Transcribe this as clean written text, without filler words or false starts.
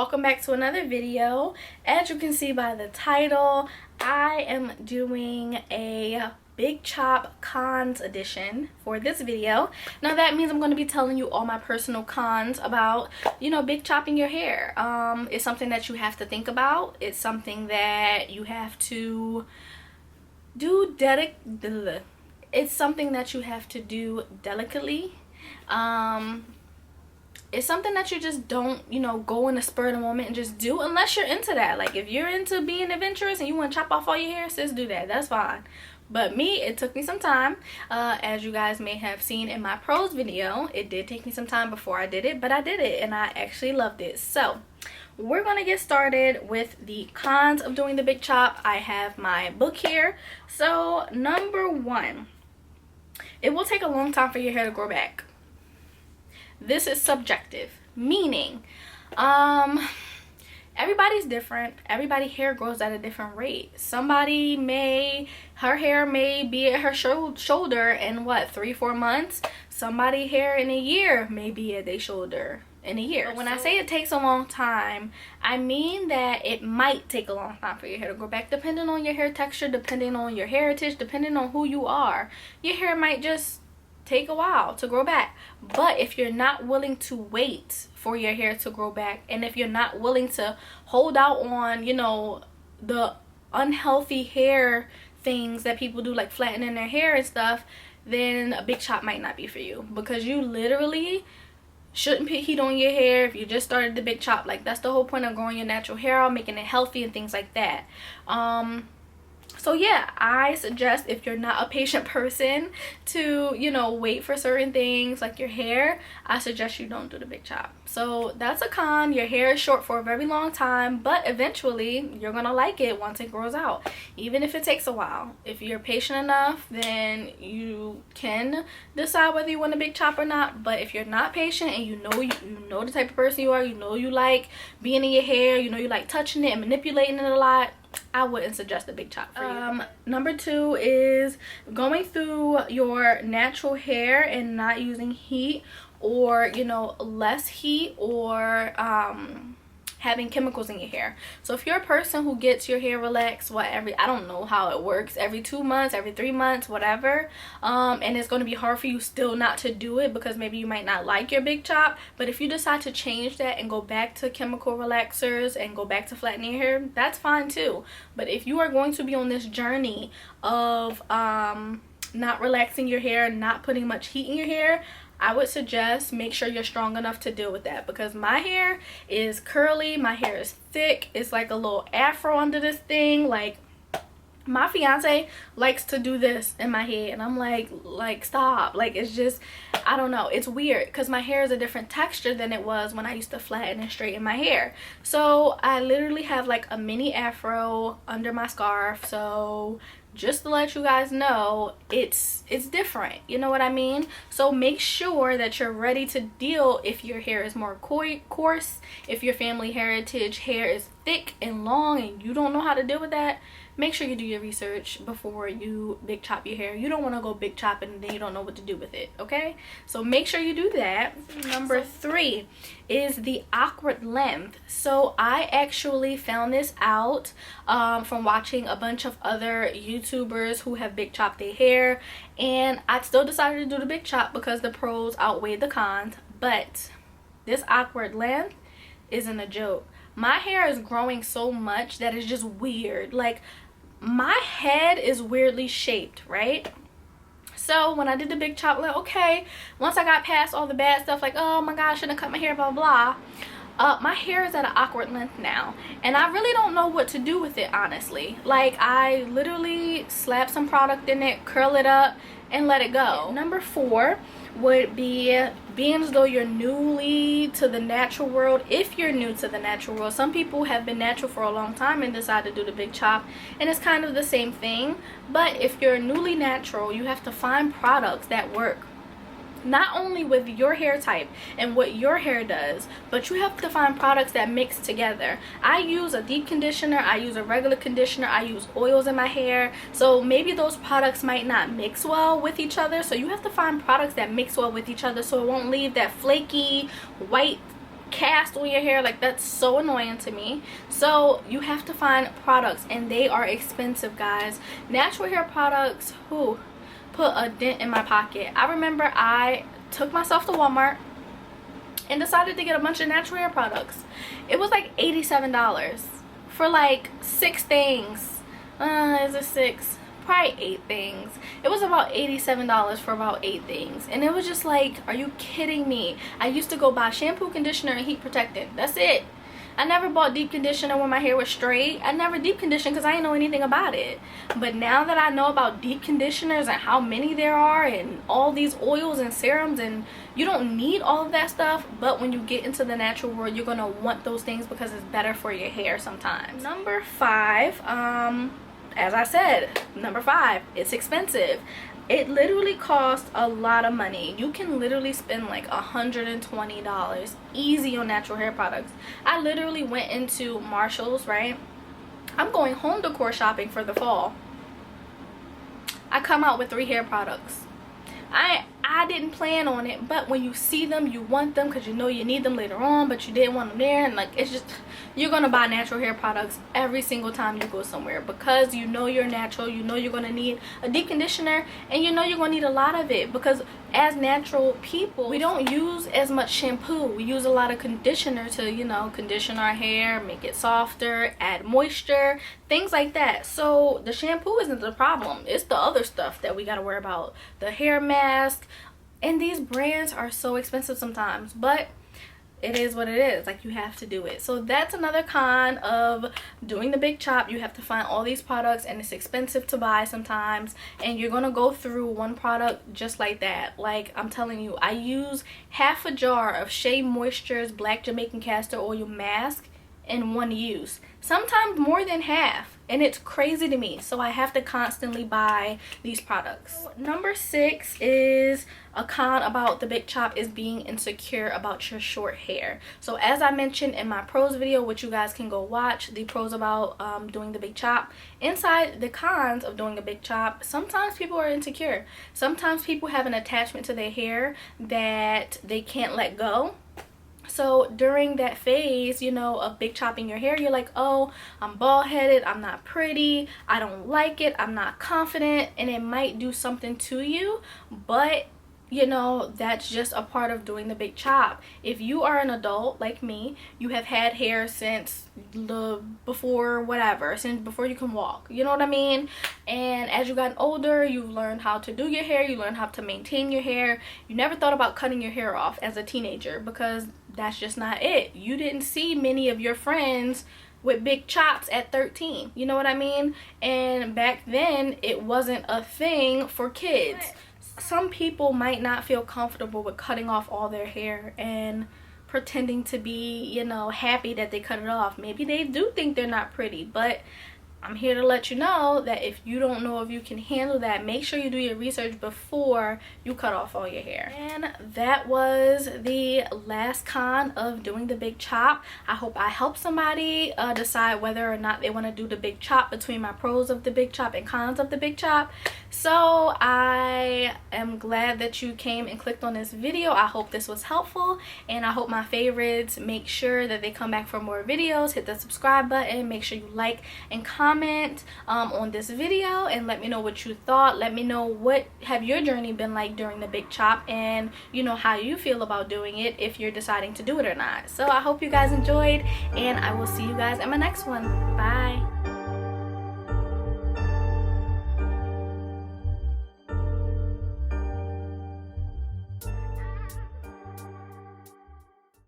welcome back to another video. As you can see by the title, I am doing a big chop cons edition for this video. Now that means I'm going to be telling you all my personal cons about, big chopping your hair. It's something that you have to think about. It's something that you have to do it's something that you have to do delicately. It's something that you just don't, go in a spur of the moment and just do unless you're into that. Like, if you're into being adventurous and you want to chop off all your hair, sis, do that. That's fine. But me, it took me some time. As you guys may have seen in my pros video, it did take me some time before I did it, but I did it and I actually loved it. So we're going to get started with the cons of doing the big chop. I have my book here. So number one, it will take a long time for your hair to grow back. This is subjective, meaning everybody's different. Everybody's hair grows at a different rate. Her hair may be at her shoulder in what, 3-4 months. Somebody hair in a year may be at their shoulder in a year. But when I say it takes a long time, I mean that it might take a long time for your hair to grow back, depending on your hair texture, depending on your heritage, depending on who you are. Your hair might just take a while to grow back. But if you're not willing to wait for your hair to grow back, and if you're not willing to hold out on, the unhealthy hair things that people do, like flattening their hair and stuff, then a big chop might not be for you, because you literally shouldn't put heat on your hair if you just started the big chop. Like, that's the whole point of growing your natural hair out, making it healthy and things like that. So yeah, I suggest, if you're not a patient person, to wait for certain things like your hair, I suggest you don't do the big chop. So that's a con. Your hair is short for a very long time, but eventually you're gonna like it once it grows out, even if it takes a while. If you're patient enough, then you can decide whether you want a big chop or not. But if you're not patient and you know the type of person you are, you like being in your hair, you like touching it and manipulating it a lot, I wouldn't suggest a big chop for you. Number two is going through your natural hair and not using heat, or less heat, or having chemicals in your hair. So if you're a person who gets your hair relaxed, I don't know how it works, every 2 months, every 3 months, whatever, and it's going to be hard for you still not to do it because maybe you might not like your big chop. But if you decide to change that and go back to chemical relaxers and go back to flattening your hair, that's fine too. But if you are going to be on this journey of not relaxing your hair, not putting much heat in your hair, I would suggest make sure you're strong enough to deal with that, because my hair is curly, my hair is thick, it's like a little afro under this thing. Like, my fiance likes to do this in my head and I'm like stop. Like, it's just, I don't know, it's weird because my hair is a different texture than it was when I used to flatten and straighten my hair. So I literally have like a mini afro under my scarf. So just to let you guys know, it's different, you know what I mean? So make sure that you're ready to deal if your hair is more coarse, if your family heritage hair is thick and long and you don't know how to deal with that. Make sure you do your research before you big chop your hair. You don't want to go big chopping and then you don't know what to do with it, okay? So make sure you do that. Number three is the awkward length. So I actually found this out from watching a bunch of other YouTubers who have big chopped their hair, and I still decided to do the big chop because the pros outweighed the cons. But this awkward length isn't a joke. My hair is growing so much that it's just weird. Like, my head is weirdly shaped, right? So when I did the big chop, like, okay, once I got past all the bad stuff, like, oh my gosh, I shouldn't have cut my hair, blah blah, my hair is at an awkward length now, and I really don't know what to do with it, honestly. Like, I literally slap some product in it, curl it up, and let it go. Number four would be being as though you're newly to the natural world. If you're new to the natural world, some people have been natural for a long time and decide to do the big chop, and it's kind of the same thing. But if you're newly natural, you have to find products that work not only with your hair type and what your hair does, but you have to find products that mix together. I use a deep conditioner, I use a regular conditioner, I use oils in my hair, so maybe those products might not mix well with each other. So you have to find products that mix well with each other so it won't leave that flaky white cast on your hair. Like, that's so annoying to me. So you have to find products, and they are expensive, guys. Natural hair products, who put a dent in my pocket. I remember I took myself to Walmart and decided to get a bunch of natural hair products. It was like $87 for like 6 things. Is it 6? Probably 8 things. It was about $87 for about 8 things, and it was just like, are you kidding me? I used to go buy shampoo, conditioner, and heat protectant. That's it. I never bought deep conditioner when my hair was straight. I never deep conditioned because I didn't know anything about it. But now that I know about deep conditioners and how many there are and all these oils and serums, and you don't need all of that stuff, but when you get into the natural world, you're gonna want those things because it's better for your hair sometimes. Number 5, as I said, number 5, it's expensive. It literally costs a lot of money. You can literally spend like $120 easy on natural hair products. I literally went into Marshall's, right? I'm going home decor shopping for the fall. I come out with 3 hair products. I didn't plan on it, but when you see them, you want them because you know you need them later on, but you didn't want them there. And like, it's just, you're gonna buy natural hair products every single time you go somewhere because you know you're natural, you know you're gonna need a deep conditioner, and you know you're gonna need a lot of it because as natural people, we don't use as much shampoo. We use a lot of conditioner to, you know, condition our hair, make it softer, add moisture, things like that. So the shampoo isn't the problem. It's the other stuff that we gotta worry about. The hair mask, and these brands are so expensive sometimes, but it is what it is. Like, you have to do it. So that's another con of doing the big chop. You have to find all these products, and it's expensive to buy sometimes, and you're gonna go through one product just like that. Like, I'm telling you, I use half a jar of Shea Moisture's Black Jamaican Castor Oil mask in one use, sometimes more than half, and it's crazy to me. So I have to constantly buy these products. Number 6 is a con about the big chop, is being insecure about your short hair. So as I mentioned in my pros video, which you guys can go watch, the pros about doing the big chop, inside the cons of doing a big chop, sometimes people are insecure. Sometimes people have an attachment to their hair that they can't let go. So during that phase, you know, of big chopping your hair, you're like, oh, I'm bald headed, I'm not pretty, I don't like it, I'm not confident, and it might do something to you, but you know, that's just a part of doing the big chop. If you are an adult like me, you have had hair since before whatever, since before you can walk, you know what I mean? And as you gotten older, you've learned how to do your hair, you learned how to maintain your hair. You never thought about cutting your hair off as a teenager because that's just not it. You didn't see many of your friends with big chops at 13, you know what I mean? And back then it wasn't a thing for kids. Some people might not feel comfortable with cutting off all their hair and pretending to be, you know, happy that they cut it off. Maybe they do think they're not pretty, but I'm here to let you know that if you don't know if you can handle that, make sure you do your research before you cut off all your hair. And that was the last con of doing the big chop. I hope I helped somebody decide whether or not they want to do the big chop, between my pros of the big chop and cons of the big chop. So I am glad that you came and clicked on this video. I hope this was helpful, and I hope my favorites make sure that they come back for more videos. Hit the subscribe button, make sure you like and comment on this video, and let me know what you thought. Let me know what have your journey been like during the big chop, and you know how you feel about doing it, if you're deciding to do it or not. So I hope you guys enjoyed, and I will see you guys in my next one. Bye.